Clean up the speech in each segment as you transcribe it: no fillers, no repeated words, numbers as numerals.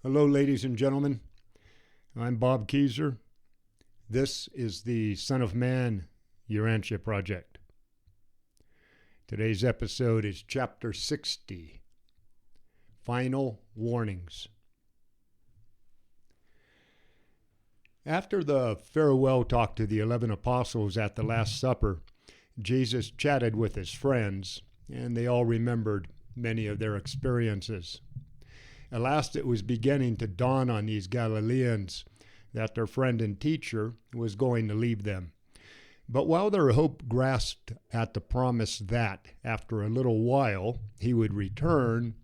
Hello, ladies and gentlemen. I'm Bob Keyser. This is the Son of Man Urantia Project. Today's episode is Chapter 60, Final Warnings. After the farewell talk to the 11 apostles at the Last Supper, Jesus chatted with his friends, and they all remembered many of their experiences. At last it was beginning to dawn on these Galileans that their friend and teacher was going to leave them. But while their hope grasped at the promise that, after a little while, he would return,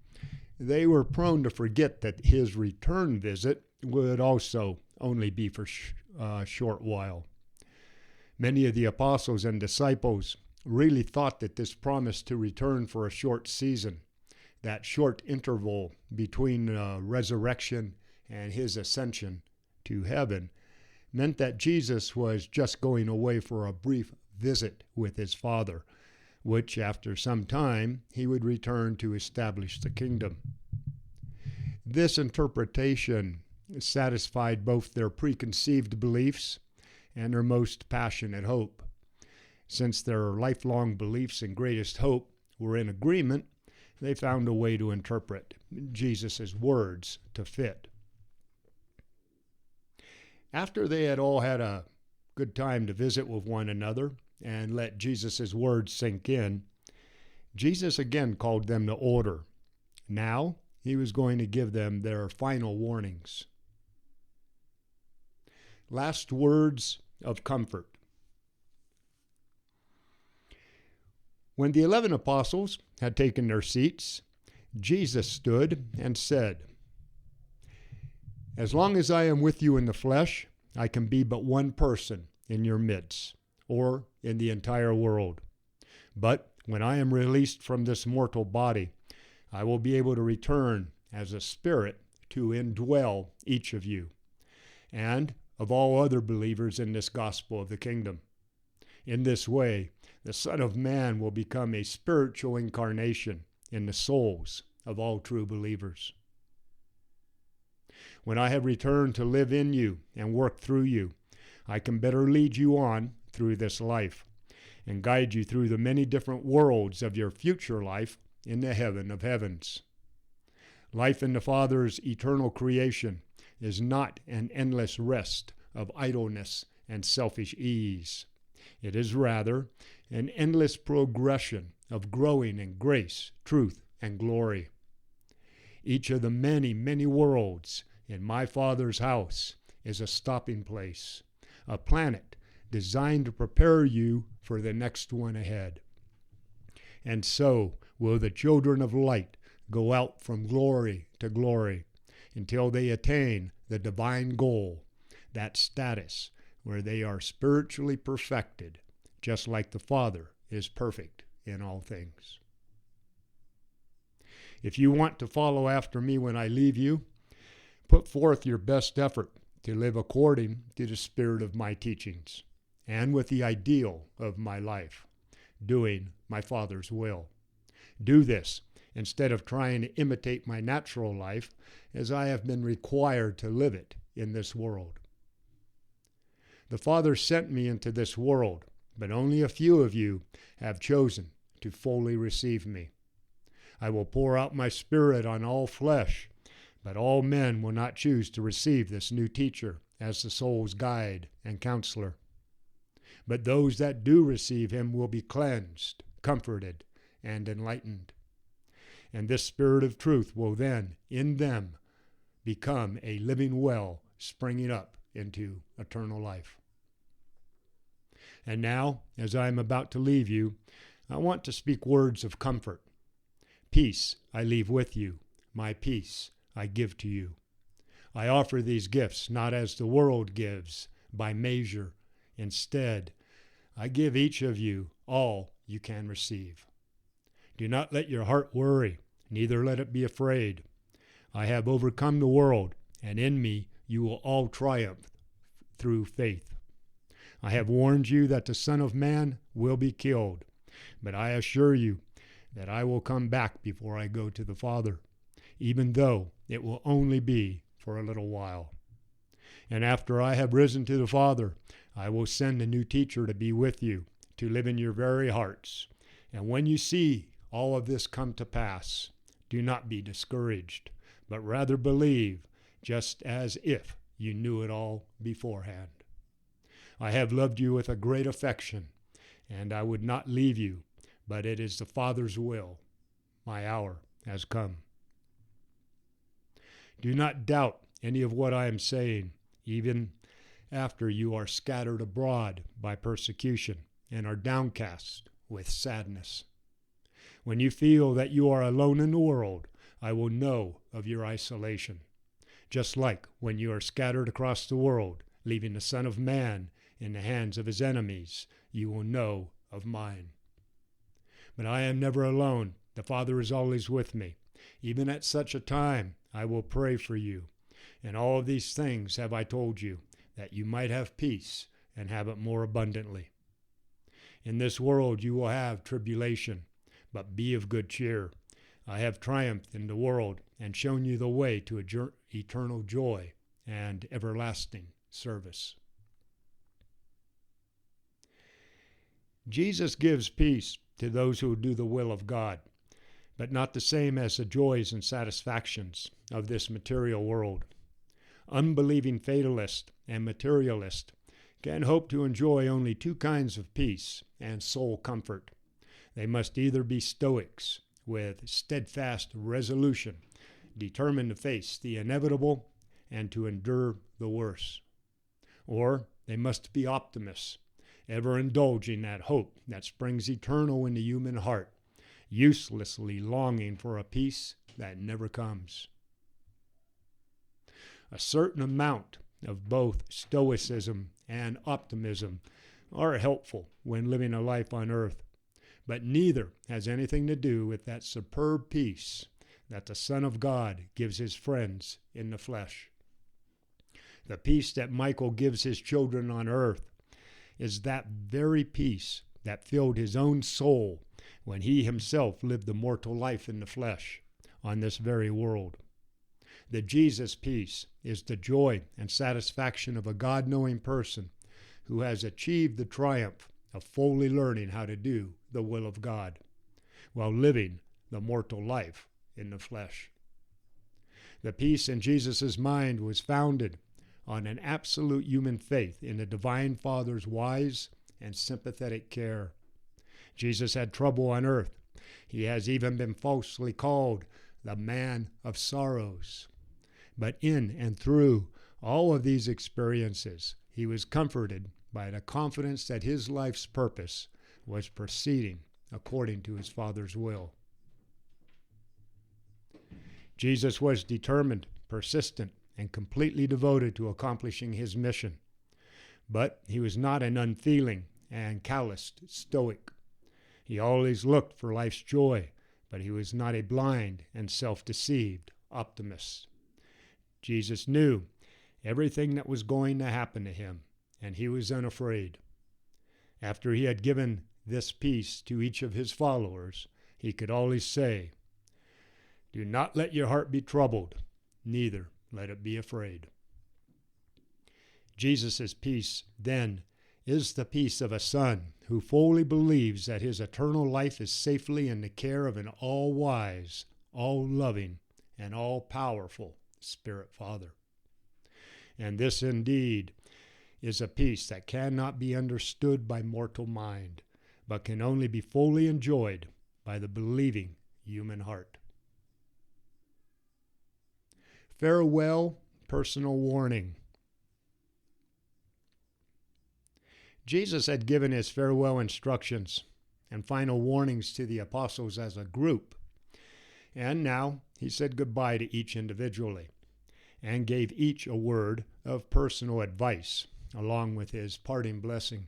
they were prone to forget that his return visit would also only be for a short while. Many of the apostles and disciples really thought that this promise to return for a short season, that short interval between resurrection and his ascension to heaven, meant that Jesus was just going away for a brief visit with his Father, which after some time he would return to establish the kingdom. This interpretation satisfied both their preconceived beliefs and their most passionate hope. Since their lifelong beliefs and greatest hope were in agreement, they found a way to interpret Jesus' words to fit. After they had all had a good time to visit with one another and let Jesus' words sink in, Jesus again called them to order. Now he was going to give them their final warnings. Last words of comfort. When the 11 apostles had taken their seats, Jesus stood and said, "As long as I am with you in the flesh, I can be but one person in your midst, or in the entire world. But when I am released from this mortal body, I will be able to return as a spirit to indwell each of you, and of all other believers in this gospel of the kingdom. In this way, the Son of Man will become a spiritual incarnation in the souls of all true believers. When I have returned to live in you and work through you, I can better lead you on through this life and guide you through the many different worlds of your future life in the heaven of heavens. Life in the Father's eternal creation is not an endless rest of idleness and selfish ease. It is rather an endless progression of growing in grace, truth, and glory. Each of the many, many worlds in my Father's house is a stopping place, a planet designed to prepare you for the next one ahead. And so will the children of light go out from glory to glory until they attain the divine goal, that status where they are spiritually perfected, just like the Father is perfect in all things. If you want to follow after me when I leave you, put forth your best effort to live according to the spirit of my teachings and with the ideal of my life, doing my Father's will. Do this instead of trying to imitate my natural life as I have been required to live it in this world. The Father sent me into this world, but only a few of you have chosen to fully receive me. I will pour out my Spirit on all flesh, but all men will not choose to receive this new teacher as the soul's guide and counselor. But those that do receive him will be cleansed, comforted, and enlightened. And this Spirit of truth will then, in them, become a living well springing up into eternal life. And now, as I am about to leave you, I want to speak words of comfort. Peace I leave with you, my peace I give to you. I offer these gifts not as the world gives, by measure. Instead, I give each of you all you can receive. Do not let your heart worry, neither let it be afraid. I have overcome the world, and in me you will all triumph through faith. I have warned you that the Son of Man will be killed, but I assure you that I will come back before I go to the Father, even though it will only be for a little while. And after I have risen to the Father, I will send a new teacher to be with you, to live in your very hearts. And when you see all of this come to pass, do not be discouraged, but rather believe, just as if you knew it all beforehand. I have loved you with a great affection, and I would not leave you, but it is the Father's will. My hour has come. Do not doubt any of what I am saying, even after you are scattered abroad by persecution and are downcast with sadness. When you feel that you are alone in the world, I will know of your isolation, just like when you are scattered across the world, leaving the Son of Man in the hands of his enemies, you will know of mine. But I am never alone. The Father is always with me. Even at such a time, I will pray for you. And all of these things have I told you, that you might have peace and have it more abundantly. In this world you will have tribulation, but be of good cheer. I have triumphed in the world and shown you the way to eternal joy and everlasting service. Jesus gives peace to those who do the will of God, but not the same as the joys and satisfactions of this material world. Unbelieving fatalist and materialist can hope to enjoy only two kinds of peace and soul comfort. They must either be Stoics with steadfast resolution, determined to face the inevitable and to endure the worst, or they must be optimists, ever indulging that hope that springs eternal in the human heart, uselessly longing for a peace that never comes. A certain amount of both Stoicism and optimism are helpful when living a life on earth, but neither has anything to do with that superb peace that the Son of God gives his friends in the flesh. The peace that Michael gives his children on earth is that very peace that filled his own soul when he himself lived the mortal life in the flesh on this very world. The Jesus peace is the joy and satisfaction of a God-knowing person who has achieved the triumph of fully learning how to do the will of God while living the mortal life in the flesh. The peace in Jesus' mind was founded on an absolute human faith in the Divine Father's wise and sympathetic care. Jesus had trouble on earth. He has even been falsely called the man of sorrows. But in and through all of these experiences, he was comforted by the confidence that his life's purpose was proceeding according to his Father's will. Jesus was determined, persistent, and completely devoted to accomplishing his mission. But he was not an unfeeling and calloused Stoic. He always looked for life's joy, but he was not a blind and self-deceived optimist. Jesus knew everything that was going to happen to him, and he was unafraid. After he had given this peace to each of his followers, he could always say, "Do not let your heart be troubled, neither let it be afraid." Jesus' peace, then, is the peace of a son who fully believes that his eternal life is safely in the care of an all-wise, all-loving, and all-powerful Spirit Father. And this indeed is a peace that cannot be understood by mortal mind, but can only be fully enjoyed by the believing human heart. Farewell, personal warning. Jesus had given his farewell instructions and final warnings to the apostles as a group, and now he said goodbye to each individually and gave each a word of personal advice along with his parting blessing.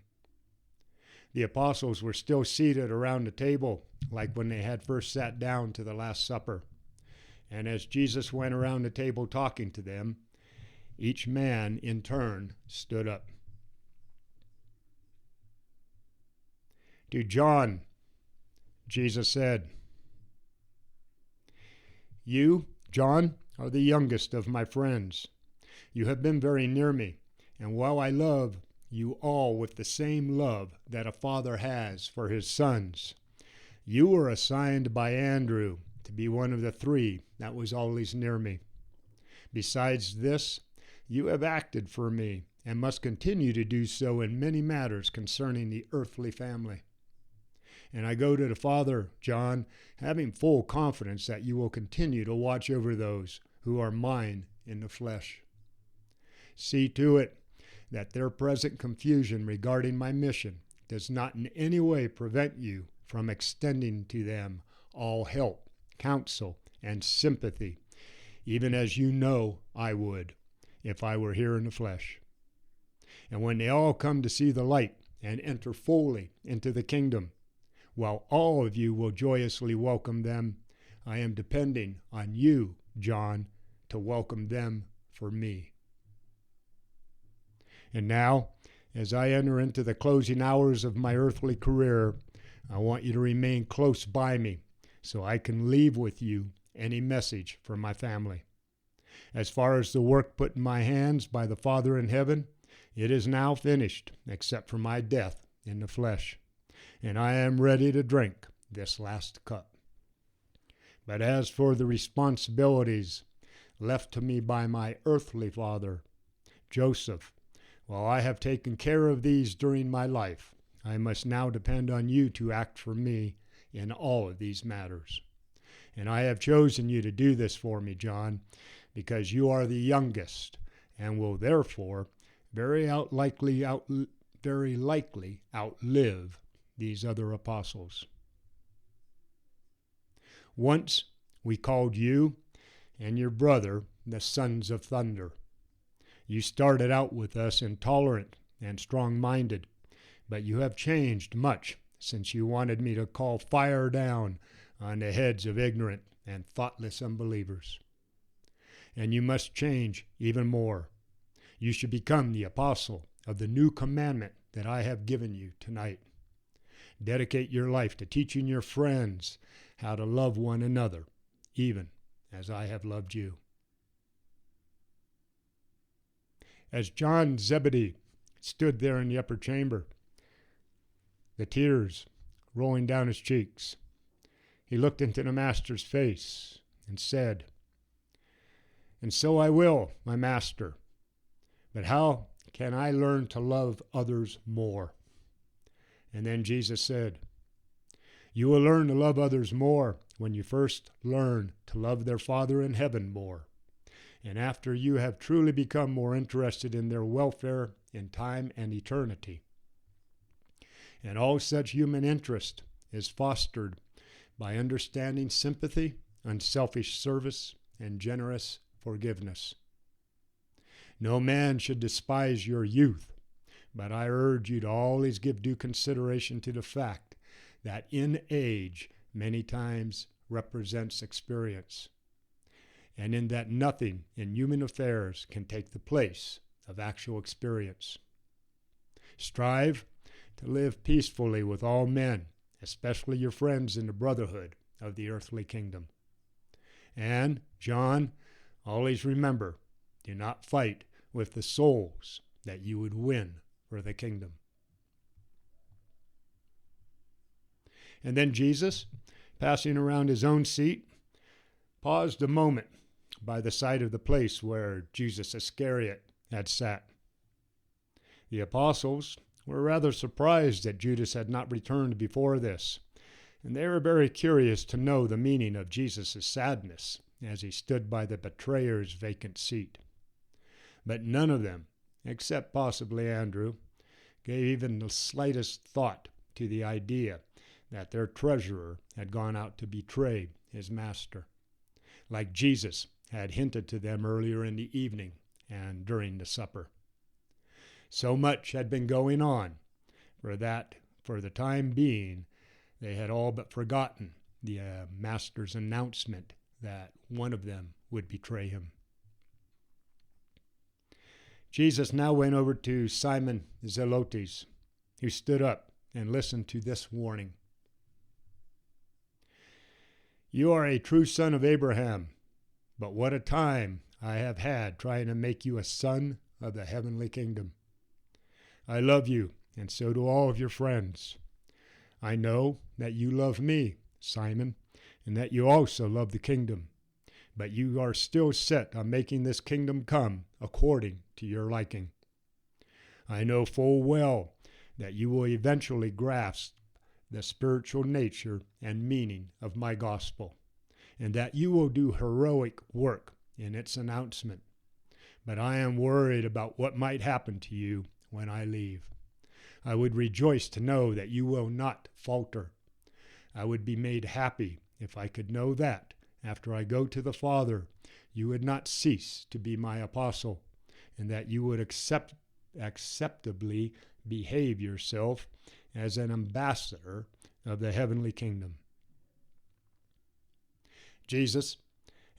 The apostles were still seated around the table like when they had first sat down to the Last Supper. And as Jesus went around the table talking to them, each man in turn stood up. To John, Jesus said, "You, John, are the youngest of my friends, You have been very near me, and while I love you all with the same love that a father has for his sons, you were assigned by Andrew to be one of the three that was always near me. Besides this, you have acted for me and must continue to do so in many matters concerning the earthly family. And I go to the Father, John, having full confidence that you will continue to watch over those who are mine in the flesh. See to it that their present confusion regarding my mission does not in any way prevent you from extending to them all help, counsel, and sympathy, even as you know I would if I were here in the flesh. And when they all come to see the light and enter fully into the kingdom, while all of you will joyously welcome them, I am depending on you, John, to welcome them for me. And now, as I enter into the closing hours of my earthly career, I want you to remain close by me so I can leave with you any message for my family. As far as the work put in my hands by the Father in heaven, it is now finished, except for my death in the flesh, and I am ready to drink this last cup. But as for the responsibilities left to me by my earthly father, Joseph, while I have taken care of these during my life, I must now depend on you to act for me in all of these matters. And I have chosen you to do this for me, John, because you are the youngest and will therefore very likely outlive these other apostles. Once we called you and your brother the sons of thunder. You started out with us intolerant and strong-minded, but you have changed much since you wanted me to call fire down on the heads of ignorant and thoughtless unbelievers. And you must change even more. You should become the apostle of the new commandment that I have given you tonight. Dedicate your life to teaching your friends how to love one another, even as I have loved you. As John Zebedee stood there in the upper chamber, the tears rolling down his cheeks, he looked into the master's face and said, "And so I will, my master. But how can I learn to love others more?" And then Jesus said, "You will learn to love others more when you first learn to love their Father in heaven more, and after you have truly become more interested in their welfare in time and eternity. And all such human interest is fostered by understanding sympathy, unselfish service, and generous forgiveness. No man should despise your youth, but I urge you to always give due consideration to the fact that in age many times represents experience, and in that nothing in human affairs can take the place of actual experience. Strive to live peacefully with all men, especially your friends in the brotherhood of the earthly kingdom. And, John, always remember, do not fight with the souls that you would win for the kingdom." And then Jesus, passing around his own seat, paused a moment by the side of the place where Judas Iscariot had sat. The apostles were rather surprised that Judas had not returned before this, and they were very curious to know the meaning of Jesus' sadness as he stood by the betrayer's vacant seat. But none of them, except possibly Andrew, gave even the slightest thought to the idea that their treasurer had gone out to betray his master, like Jesus had hinted to them earlier in the evening and during the supper. So much had been going on that, for the time being, they had all but forgotten the master's announcement that one of them would betray him. Jesus now went over to Simon Zelotes, who stood up and listened to this warning. "You are a true son of Abraham, but what a time I have had trying to make you a son of the heavenly kingdom. I love you, and so do all of your friends. I know that you love me, Simon, and that you also love the kingdom. But you are still set on making this kingdom come according to your liking. I know full well that you will eventually grasp the spiritual nature and meaning of my gospel, and that you will do heroic work in its announcement. But I am worried about what might happen to you when I leave. I would rejoice to know that you will not falter. I would be made happy if I could know that, after I go to the Father, you would not cease to be my apostle, and that you would acceptably behave yourself as an ambassador of the heavenly kingdom. Jesus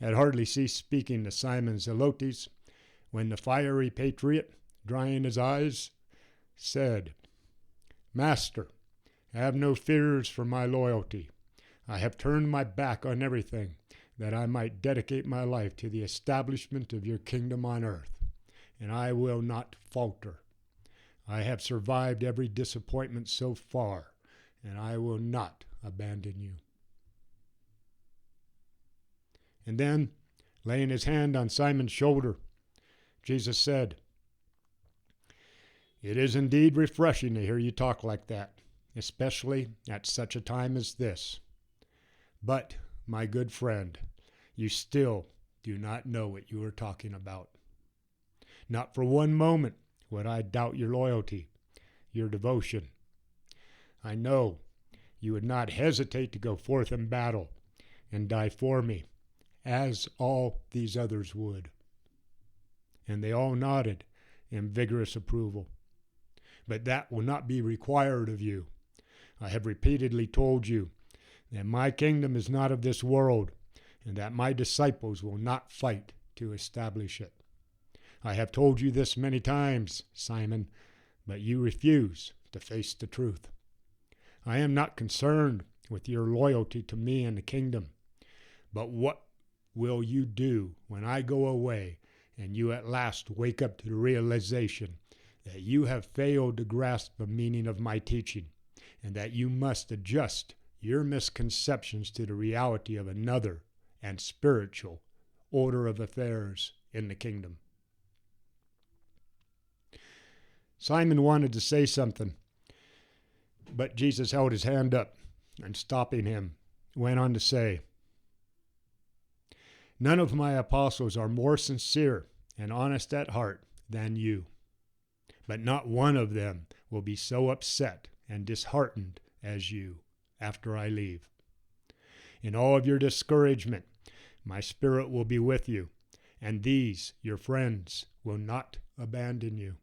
had hardly ceased speaking to Simon Zelotes when the fiery patriot, drying his eyes, said, Master, have no fears for my loyalty. I have turned my back on everything, that I might dedicate my life to the establishment of your kingdom on earth, and I will not falter. I have survived every disappointment so far, and I will not abandon you. And then, laying his hand on Simon's shoulder, Jesus said, It is indeed refreshing to hear you talk like that, especially at such a time as this. But, my good friend, you still do not know what you are talking about. Not for one moment would I doubt your loyalty, your devotion. I know you would not hesitate to go forth in battle and die for me, as all these others would. And they all nodded in vigorous approval. But that will not be required of you. I have repeatedly told you that my kingdom is not of this world, and that my disciples will not fight to establish it. I have told you this many times, Simon, but you refuse to face the truth. I am not concerned with your loyalty to me and the kingdom, but what will you do when I go away and you at last wake up to the realization that you have failed to grasp the meaning of my teaching, and that you must adjust your misconceptions to the reality of another and spiritual order of affairs in the kingdom? Simon wanted to say something, but Jesus held his hand up and, stopping him, went on to say, None of my apostles are more sincere and honest at heart than you, but not one of them will be so upset and disheartened as you after I leave. In all of your discouragement, my Spirit will be with you, and these, your friends, will not abandon you.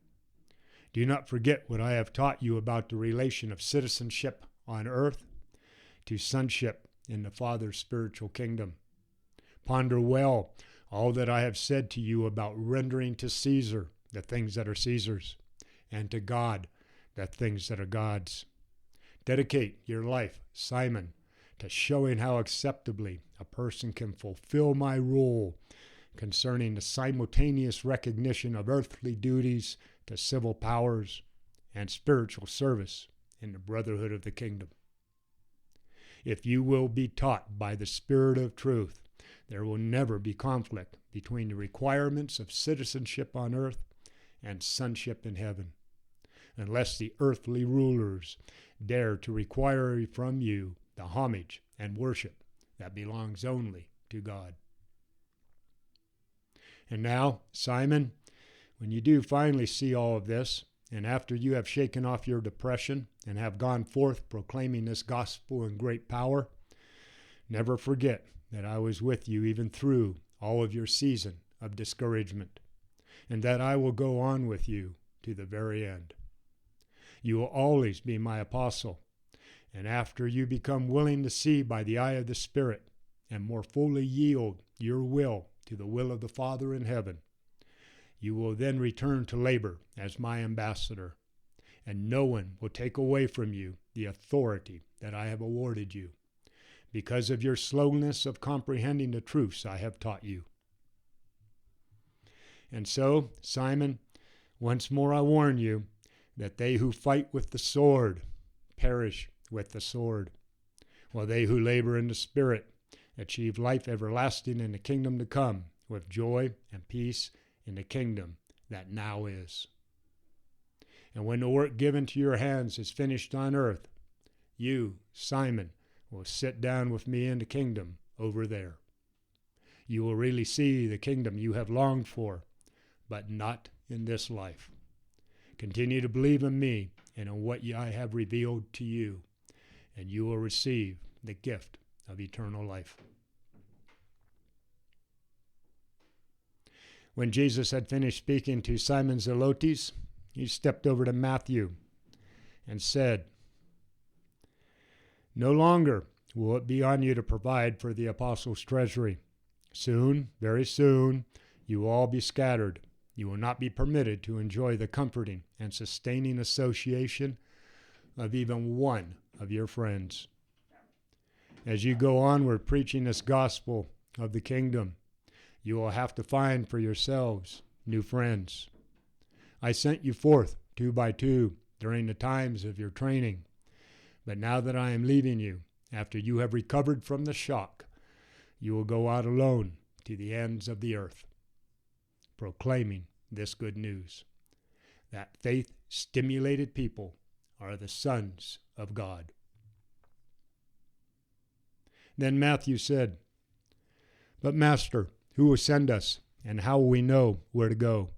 Do not forget what I have taught you about the relation of citizenship on earth to sonship in the Father's spiritual kingdom. Ponder well all that I have said to you about rendering to Caesar the things that are Caesar's, and to God the things that are God's. Dedicate your life, Simon, to showing how acceptably a person can fulfill my rule concerning the simultaneous recognition of earthly duties to civil powers and spiritual service in the brotherhood of the kingdom. If you will be taught by the Spirit of truth, there will never be conflict between the requirements of citizenship on earth and sonship in heaven, unless the earthly rulers dare to require from you the homage and worship that belongs only to God. And now, Simon, when you do finally see all of this, and after you have shaken off your depression and have gone forth proclaiming this gospel in great power, never forget that I was with you even through all of your season of discouragement, and that I will go on with you to the very end. You will always be my apostle, and after you become willing to see by the eye of the Spirit and more fully yield your will to the will of the Father in heaven, you will then return to labor as my ambassador, and no one will take away from you the authority that I have awarded you, because of your slowness of comprehending the truths I have taught you. And so, Simon, once more I warn you that they who fight with the sword perish with the sword, while they who labor in the Spirit achieve life everlasting in the kingdom to come, with joy and peace in the kingdom that now is. And when the work given to your hands is finished on earth, you, Simon, will sit down with me in the kingdom over there. You will really see the kingdom you have longed for, but not in this life. Continue to believe in me and in what I have revealed to you, and you will receive the gift of eternal life. When Jesus had finished speaking to Simon Zelotes, he stepped over to Matthew and said, "No longer will it be on you to provide for the apostles' treasury. Soon, very soon, you will all be scattered. You will not be permitted to enjoy the comforting and sustaining association of even one of your friends. As you go onward preaching this gospel of the kingdom, you will have to find for yourselves new friends. I sent you forth 2 by 2 during the times of your training, but now that I am leaving you, after you have recovered from the shock, you will go out alone to the ends of the earth, proclaiming this good news, that faith-stimulated people are the sons of God." Then Matthew said, "But Master, who will send us, and how will we know where to go?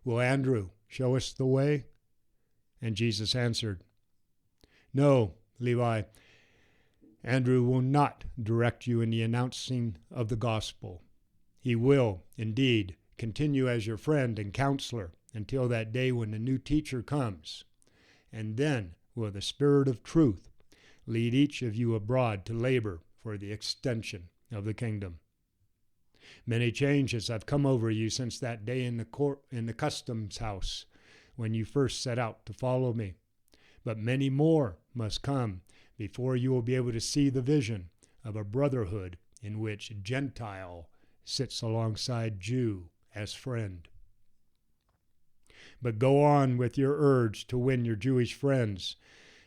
Will Andrew show us the way?" And Jesus answered, "No, Levi, Andrew will not direct you in the announcing of the gospel. He will, indeed, continue as your friend and counselor until that day when the new teacher comes, and then will the Spirit of truth lead each of you abroad to labor for the extension of the kingdom. Many changes have come over you since that day in the customs house when you first set out to follow me, but many more must come before you will be able to see the vision of a brotherhood in which Gentile sits alongside Jew as friend. But go on with your urge to win your Jewish friends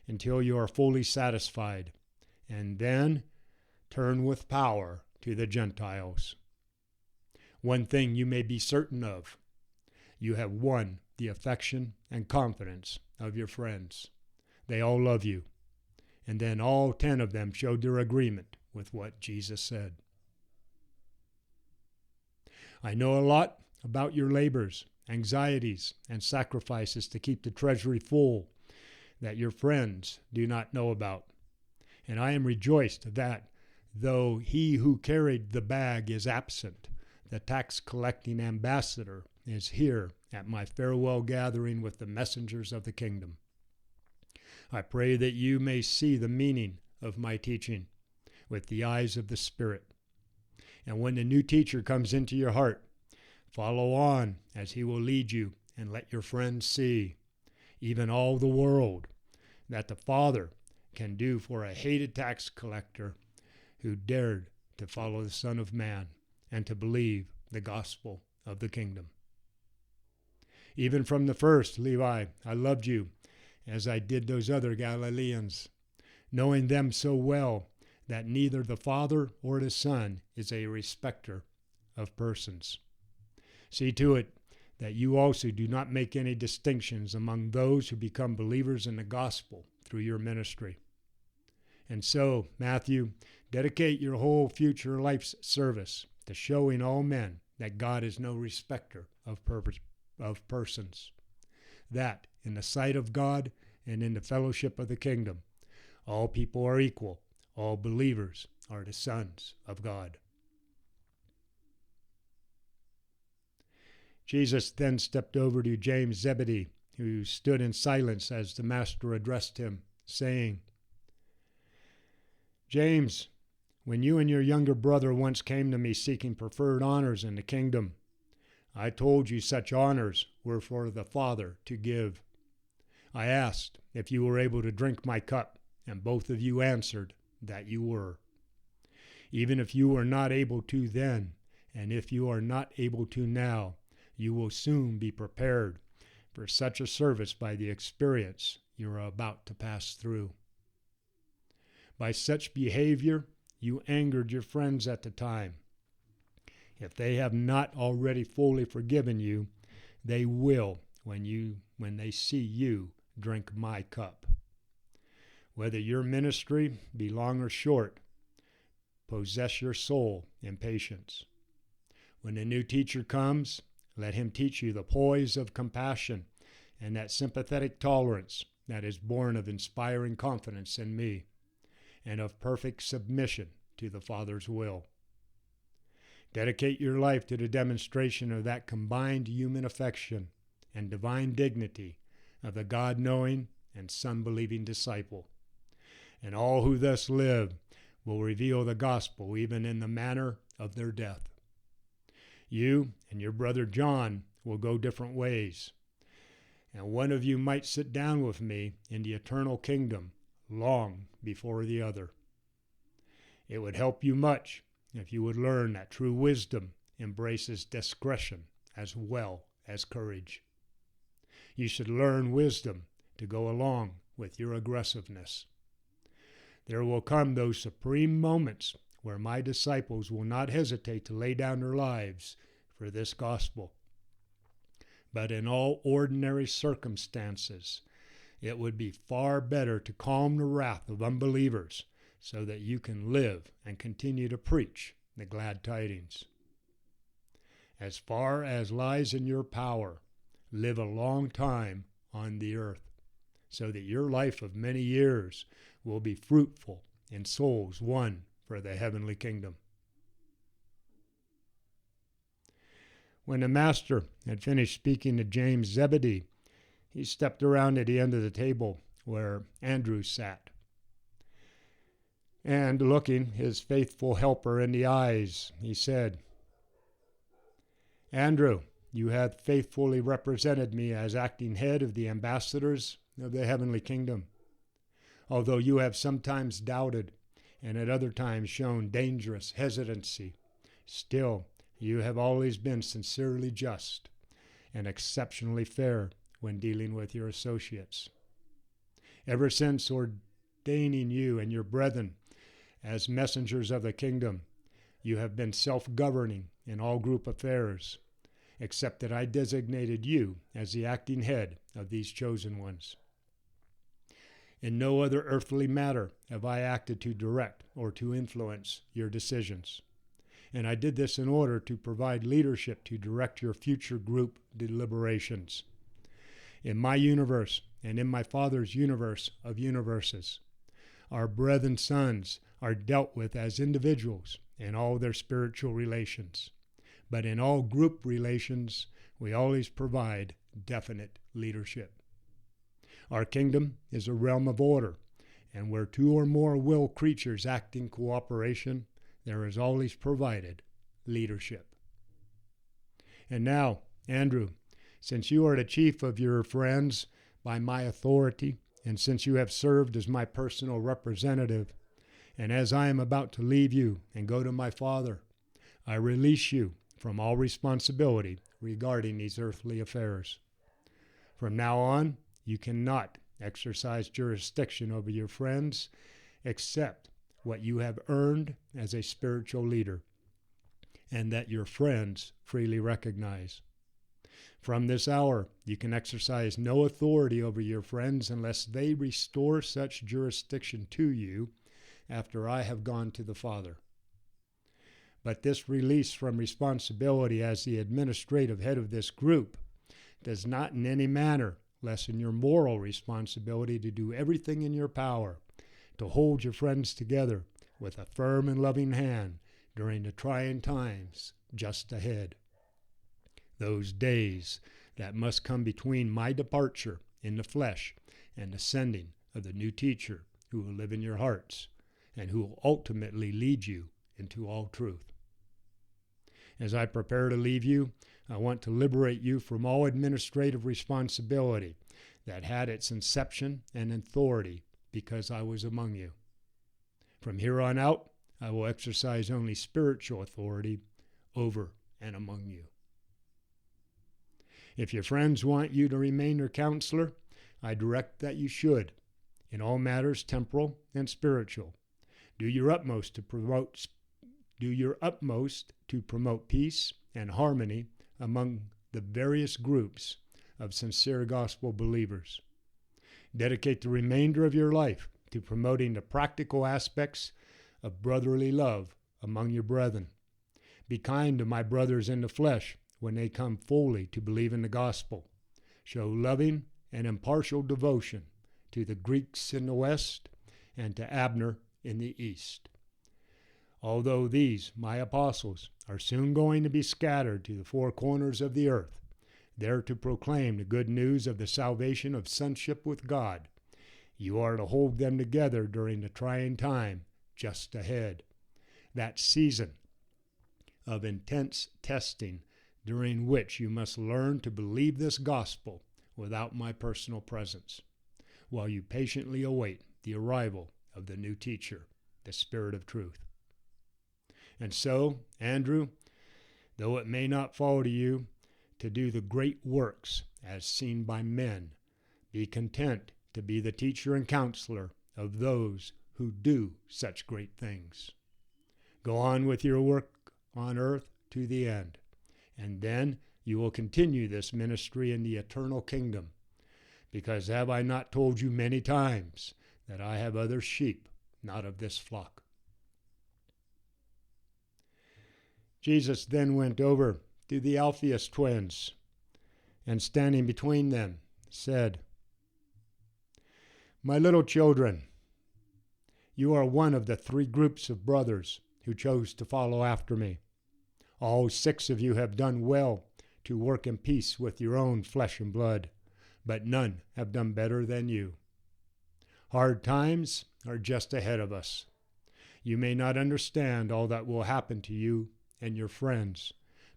until you are fully satisfied, and then turn with power to the Gentiles. One thing you may be certain of: you have won the affection and confidence of your friends. They all love you." And then all 10 of them showed their agreement with what Jesus said. "I know a lot about your labors, anxieties, and sacrifices to keep the treasury full that your friends do not know about. And I am rejoiced that, though he who carried the bag is absent, the tax-collecting ambassador is here at my farewell gathering with the messengers of the kingdom. I pray that you may see the meaning of my teaching with the eyes of the Spirit. And when the new teacher comes into your heart, follow on as he will lead you, and let your friends see, even all the world, that the Father can do for a hated tax collector who dared to follow the Son of Man and to believe the gospel of the kingdom. Even from the first, Levi, I loved you as I did those other Galileans, knowing them so well that neither the Father or the Son is a respecter of persons. See to it that you also do not make any distinctions among those who become believers in the gospel through your ministry. And so, Matthew, dedicate your whole future life's service to showing all men that God is no respecter of persons, that in the sight of God and in the fellowship of the kingdom, all people are equal, all believers are the sons of God." Jesus then stepped over to James Zebedee, who stood in silence as the master addressed him, saying, "James, when you and your younger brother once came to me seeking preferred honors in the kingdom, I told you such honors were for the Father to give. I asked if you were able to drink my cup, and both of you answered that you were. Even if you were not able to then, and if you are not able to now, You will soon be prepared for such a service by the experience you are about to pass through. By such behavior, you angered your friends at the time. If they have not already fully forgiven you, they will when they see you drink my cup. Whether your ministry be long or short, possess your soul in patience. When a new teacher comes, let him teach you the poise of compassion and that sympathetic tolerance that is born of inspiring confidence in me and of perfect submission to the Father's will. Dedicate your life to the demonstration of that combined human affection and divine dignity of the God-knowing and Son-believing disciple. And all who thus live will reveal the gospel even in the manner of their death. You and your brother John will go different ways, and one of you might sit down with me in the eternal kingdom long before the other. It would help you much if you would learn that true wisdom embraces discretion as well as courage. You should learn wisdom to go along with your aggressiveness. There will come those supreme moments where my disciples will not hesitate to lay down their lives for this gospel. But in all ordinary circumstances, it would be far better to calm the wrath of unbelievers so that you can live and continue to preach the glad tidings. As far as lies in your power, live a long time on the earth, so that your life of many years will be fruitful in souls won for the heavenly kingdom. When the master had finished speaking to James Zebedee, he stepped around at the end of the table where Andrew sat. And looking his faithful helper in the eyes, he said, "Andrew, you have faithfully represented me as acting head of the ambassadors of the heavenly kingdom. Although you have sometimes doubted and at other times shown dangerous hesitancy, still you have always been sincerely just and exceptionally fair when dealing with your associates. Ever since ordaining you and your brethren as messengers of the kingdom, you have been self-governing in all group affairs, except that I designated you as the acting head of these chosen ones. In no other earthly matter have I acted to direct or to influence your decisions, and I did this in order to provide leadership to direct your future group deliberations. In my universe and in my Father's universe of universes, our brethren sons are dealt with as individuals in all their spiritual relations, but in all group relations, we always provide definite leadership. Our kingdom is a realm of order, and where two or more will creatures act in cooperation, there is always provided leadership. And now, Andrew, since you are the chief of your friends by my authority, and since you have served as my personal representative, and as I am about to leave you and go to my Father, I release you from all responsibility regarding these earthly affairs. From now on, you cannot exercise jurisdiction over your friends except what you have earned as a spiritual leader, and that your friends freely recognize. From this hour, you can exercise no authority over your friends unless they restore such jurisdiction to you after I have gone to the Father. But this release from responsibility as the administrative head of this group does not in any manner lessen your moral responsibility to do everything in your power to hold your friends together with a firm and loving hand during the trying times just ahead. Those days that must come between my departure in the flesh and the sending of the new teacher who will live in your hearts and who will ultimately lead you into all truth. As I prepare to leave you, I want to liberate you from all administrative responsibility that had its inception and authority because I was among you. From here on out, I will exercise only spiritual authority over and among you. If your friends want you to remain their counselor, I direct that you should, in all matters temporal and spiritual. Do your utmost to promote peace and harmony among the various groups of sincere gospel believers. Dedicate the remainder of your life to promoting the practical aspects of brotherly love among your brethren. Be kind to my brothers in the flesh when they come fully to believe in the gospel. Show loving and impartial devotion to the Greeks in the west and to Abner in the east. Although these, my apostles, are soon going to be scattered to the four corners of the earth, there to proclaim the good news of the salvation of sonship with God, you are to hold them together during the trying time just ahead, that season of intense testing during which you must learn to believe this gospel without my personal presence, while you patiently await the arrival of the new teacher, the Spirit of truth. And so, Andrew, though it may not fall to you to do the great works as seen by men, be content to be the teacher and counselor of those who do such great things. Go on with your work on earth to the end, and then you will continue this ministry in the eternal kingdom, because have I not told you many times that I have other sheep, not of this flock? Jesus then went over to the Alphaeus twins, and standing between them, said, My little children, you are one of the three groups of brothers who chose to follow after me. All 6 of you have done well to work in peace with your own flesh and blood, but none have done better than you. Hard times are just ahead of us. You may not understand all that will happen to you and your friends,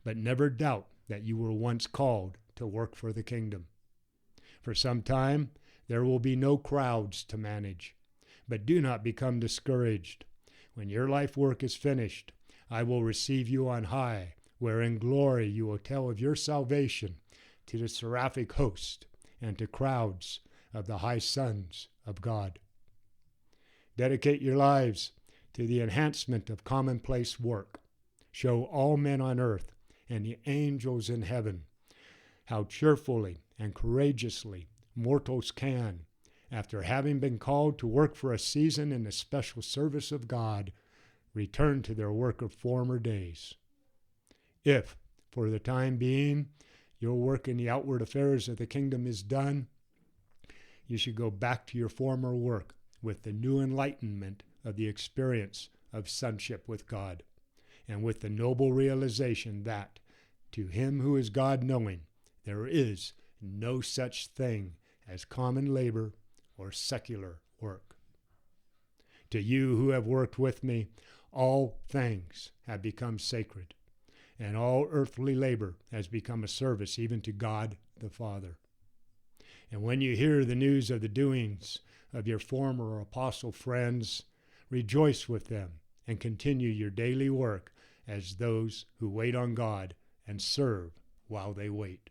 but never doubt that you were once called to work for the kingdom. For some time, there will be no crowds to manage, but do not become discouraged. When your life work is finished, I will receive you on high, where in glory you will tell of your salvation to the seraphic host and to crowds of the high sons of God. Dedicate your lives to the enhancement of commonplace work. Show all men on earth and the angels in heaven how cheerfully and courageously mortals can, after having been called to work for a season in the special service of God, return to their work of former days. If, for the time being, your work in the outward affairs of the kingdom is done, you should go back to your former work with the new enlightenment of the experience of sonship with God, and with the noble realization that, to him who is God-knowing, there is no such thing as common labor or secular work. To you who have worked with me, all things have become sacred, and all earthly labor has become a service even to God the Father. And when you hear the news of the doings of your former apostle friends, rejoice with them and continue your daily work as those who wait on God and serve while they wait.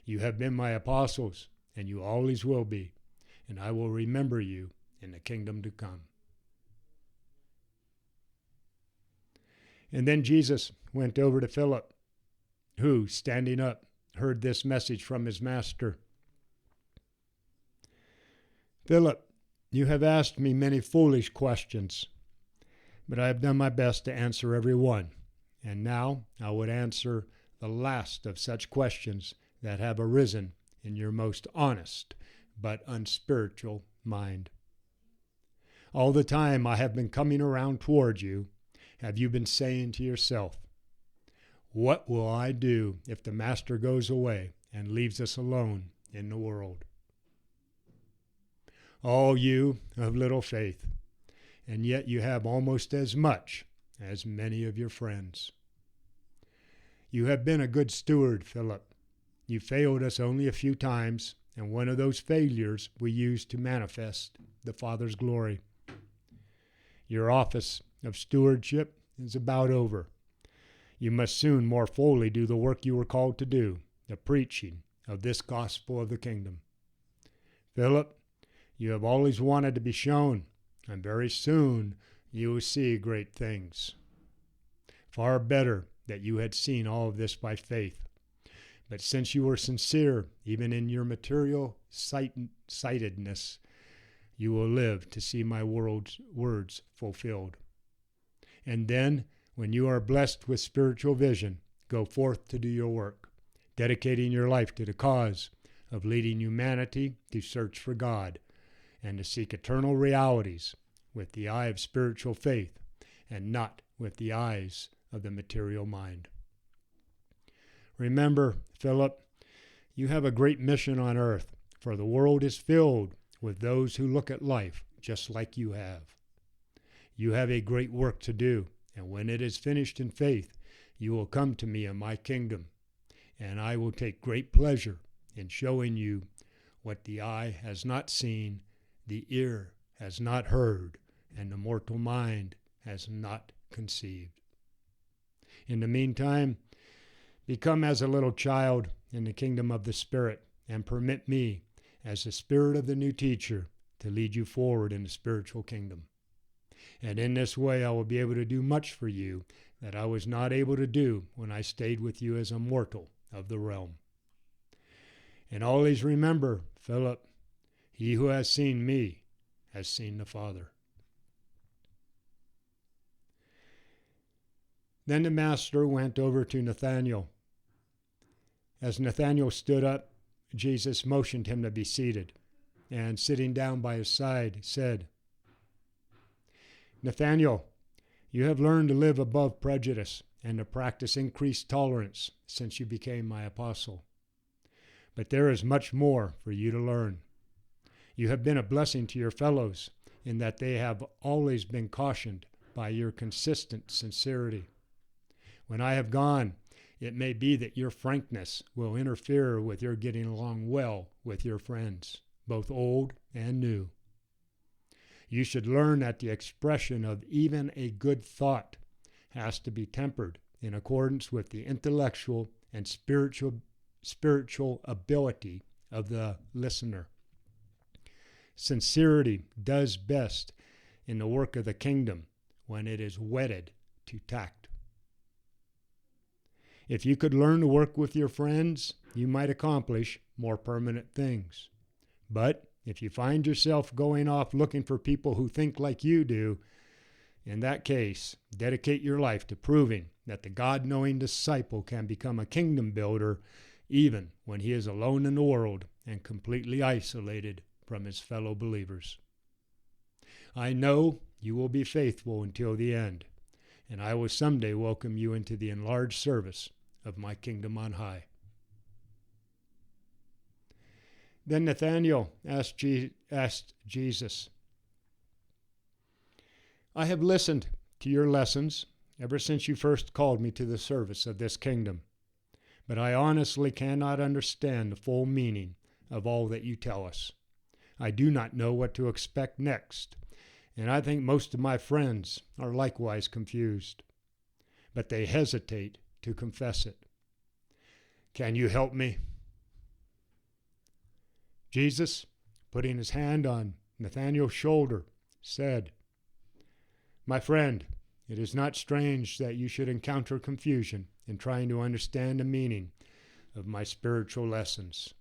You have been my apostles, and you always will be, and I will remember you in the kingdom to come. And then Jesus went over to Philip, who, standing up, heard this message from his master. Philip, you have asked me many foolish questions, but I have done my best to answer every one. And now I would answer the last of such questions that have arisen in your most honest but unspiritual mind. All the time I have been coming around toward you, have you been saying to yourself, what will I do if the Master goes away and leaves us alone in the world? All you of little faith, and yet you have almost as much as many of your friends. You have been a good steward, Philip. You failed us only a few times, and one of those failures we used to manifest the Father's glory. Your office of stewardship is about over. You must soon more fully do the work you were called to do, the preaching of this gospel of the kingdom. Philip, you have always wanted to be shown, and very soon you will see great things. Far better that you had seen all of this by faith. But since you were sincere, even in your material sightedness, you will live to see my words fulfilled. And then, when you are blessed with spiritual vision, go forth to do your work, dedicating your life to the cause of leading humanity to search for God and to seek eternal realities with the eye of spiritual faith and not with the eyes of the material mind. Remember, Philip, you have a great mission on earth, for the world is filled with those who look at life just like you have. You have a great work to do, and when it is finished in faith, you will come to me in my kingdom, and I will take great pleasure in showing you what the eye has not seen, the ear has not heard, and the mortal mind has not conceived. In the meantime, become as a little child in the kingdom of the Spirit, and permit me, as the Spirit of the new teacher, to lead you forward in the spiritual kingdom. And in this way I will be able to do much for you that I was not able to do when I stayed with you as a mortal of the realm. And always remember, Philip, he who has seen me has seen the Father. Then the master went over to Nathanael. As Nathanael stood up, Jesus motioned him to be seated, and sitting down by his side, said, Nathanael, you have learned to live above prejudice and to practice increased tolerance since you became my apostle. But there is much more for you to learn. You have been a blessing to your fellows in that they have always been cautioned by your consistent sincerity. When I have gone, it may be that your frankness will interfere with your getting along well with your friends, both old and new. You should learn that the expression of even a good thought has to be tempered in accordance with the intellectual and spiritual ability of the listener. Sincerity does best in the work of the kingdom when it is wedded to tact. If you could learn to work with your friends, you might accomplish more permanent things. But if you find yourself going off looking for people who think like you do, in that case, dedicate your life to proving that the God-knowing disciple can become a kingdom builder even when he is alone in the world and completely isolated from his fellow believers. I know you will be faithful until the end, and I will someday welcome you into the enlarged service of my kingdom on high. Then Nathanael asked Jesus, I have listened to your lessons ever since you first called me to the service of this kingdom, but I honestly cannot understand the full meaning of all that you tell us. I do not know what to expect next, and I think most of my friends are likewise confused, but they hesitate to confess it. Can you help me? Jesus, putting his hand on Nathanael's shoulder, said, My friend, it is not strange that you should encounter confusion in trying to understand the meaning of my spiritual lessons,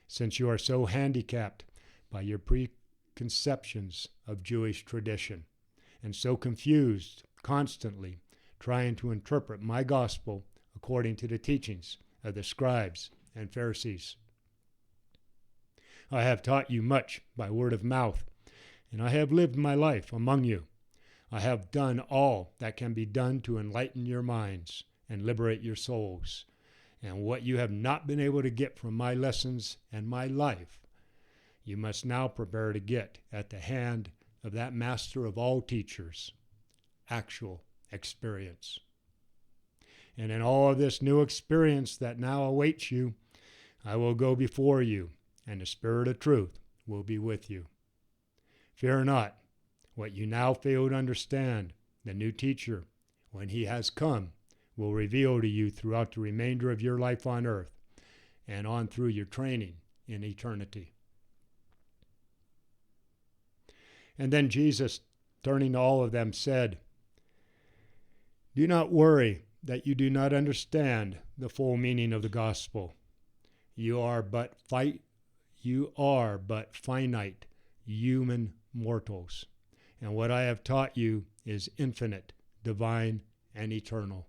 since you are so handicapped by your preconceptions of Jewish tradition, and so confused constantly trying to interpret my gospel according to the teachings of the scribes and Pharisees. I have taught you much by word of mouth, and I have lived my life among you. I have done all that can be done to enlighten your minds and liberate your souls. And what you have not been able to get from my lessons and my life, you must now prepare to get at the hand of that master of all teachers, actual experience. And in all of this new experience that now awaits you, I will go before you, and the Spirit of truth will be with you. Fear not, what you now fail to understand, the new teacher, when he has come, will reveal to you throughout the remainder of your life on earth, and on through your training in eternity. And then Jesus, turning to all of them, said, "Do not worry that you do not understand the full meaning of the gospel. You are but finite human mortals, and what I have taught you is infinite, divine, and eternal.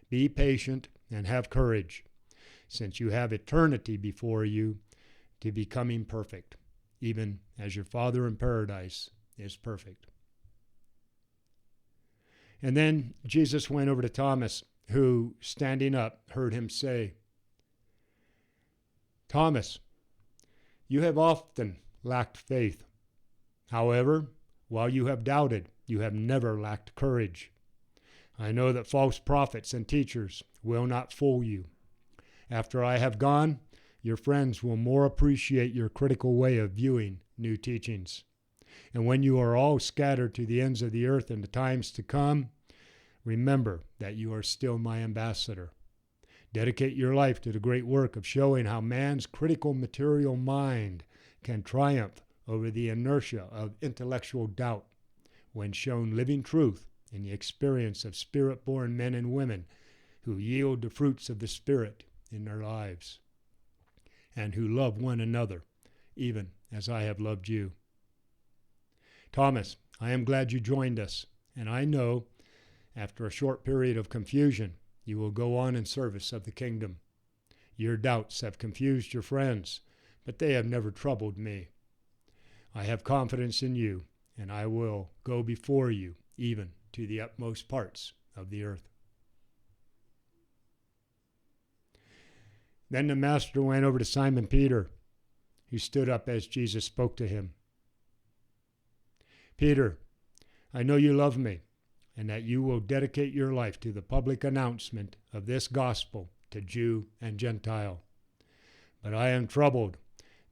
Be patient and have courage, since you have eternity before you to becoming perfect, even as your Father in Paradis is perfect." And then Jesus went over to Thomas, who, standing up, heard him say, "Thomas, you have often lacked faith. However, while you have doubted, you have never lacked courage. I know that false prophets and teachers will not fool you. After I have gone, your friends will more appreciate your critical way of viewing new teachings. And when you are all scattered to the ends of the earth in the times to come, remember that you are still my ambassador. Dedicate your life to the great work of showing how man's critical material mind can triumph over the inertia of intellectual doubt when shown living truth in the experience of spirit-born men and women who yield the fruits of the Spirit in their lives, and who love one another, even as I have loved you. Thomas, I am glad you joined us, and I know, after a short period of confusion, you will go on in service of the kingdom. Your doubts have confused your friends, but they have never troubled me. I have confidence in you, and I will go before you, even to the utmost parts of the earth." Then the Master went over to Simon Peter, who stood up as Jesus spoke to him. "Peter, I know you love me, and that you will dedicate your life to the public announcement of this gospel to Jew and Gentile. But I am troubled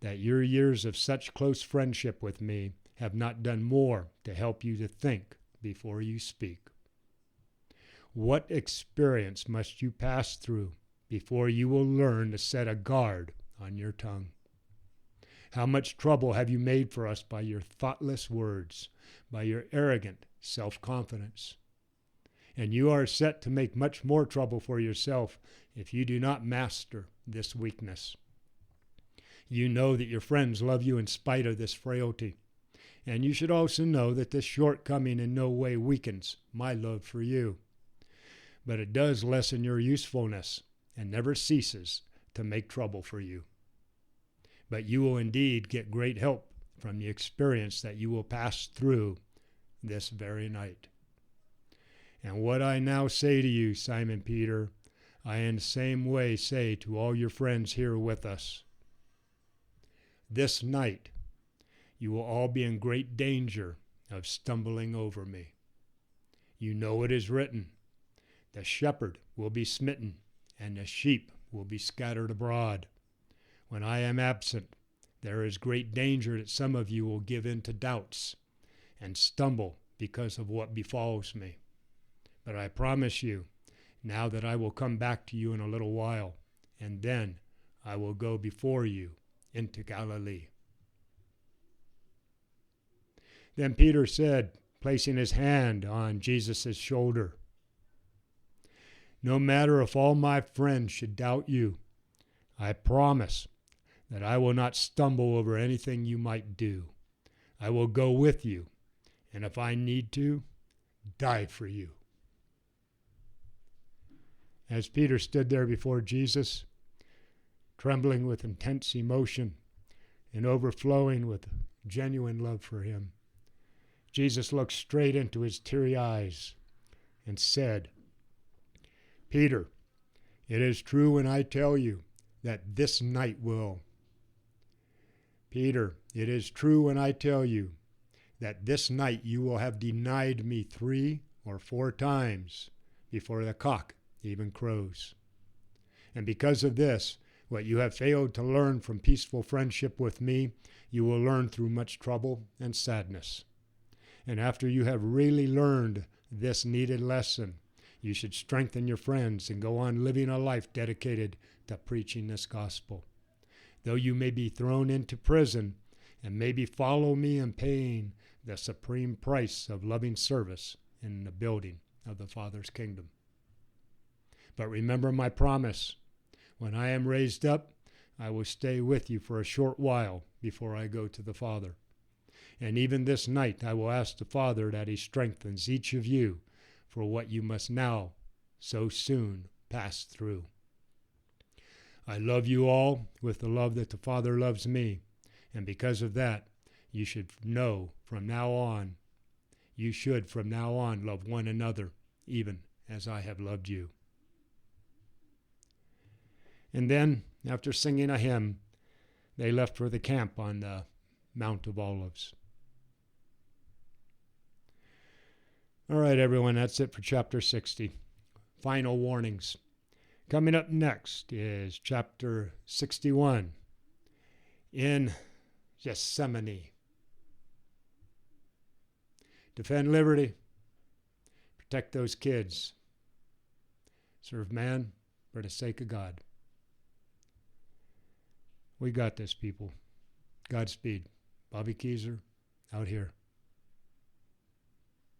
that your years of such close friendship with me have not done more to help you to think before you speak. What experience must you pass through before you will learn to set a guard on your tongue? How much trouble have you made for us by your thoughtless words, by your arrogant self-confidence? And you are set to make much more trouble for yourself if you do not master this weakness. You know that your friends love you in spite of this frailty, and you should also know that this shortcoming in no way weakens my love for you. But it does lessen your usefulness and never ceases to make trouble for you. But you will indeed get great help from the experience that you will pass through this very night. And what I now say to you, Simon Peter, I in the same way say to all your friends here with us. This night you will all be in great danger of stumbling over me. You know it is written, the shepherd will be smitten, and the sheep will be scattered abroad. When I am absent, there is great danger that some of you will give in to doubts and stumble because of what befalls me. But I promise you, now that I will come back to you in a little while, and then I will go before you into Galilee. Then Peter said, placing his hand on Jesus' shoulder, no matter if all my friends should doubt you, I promise that I will not stumble over anything you might do. I will go with you, and if I need to, die for you. As Peter stood there before Jesus, trembling with intense emotion and overflowing with genuine love for him, Jesus looked straight into his teary eyes and said, Peter, it is true when I tell you that this night will. Peter, it is true when I tell you that this night you will have denied me 3 or 4 times before the cock even crows. And because of this, what you have failed to learn from peaceful friendship with me, you will learn through much trouble and sadness. And after you have really learned this needed lesson, You should strengthen your friends and go on living a life dedicated to preaching this gospel. Though you may be thrown into prison and maybe follow me in paying the supreme price of loving service in the building of the Father's kingdom. But remember my promise. When I am raised up, I will stay with you for a short while before I go to the Father. And even this night I will ask the Father that he strengthens each of you for what you must now so soon pass through. I love you all with the love that the Father loves me, and because of that, you should from now on love one another, even as I have loved you. And then, after singing a hymn, they left for the camp on the Mount of Olives. All right, everyone, that's it for chapter 60. Final warnings. Coming up next is chapter 61, in Gethsemane. Defend liberty. Protect those kids. Serve man for the sake of God. We got this, people. Godspeed. Bobby Keyser, out here.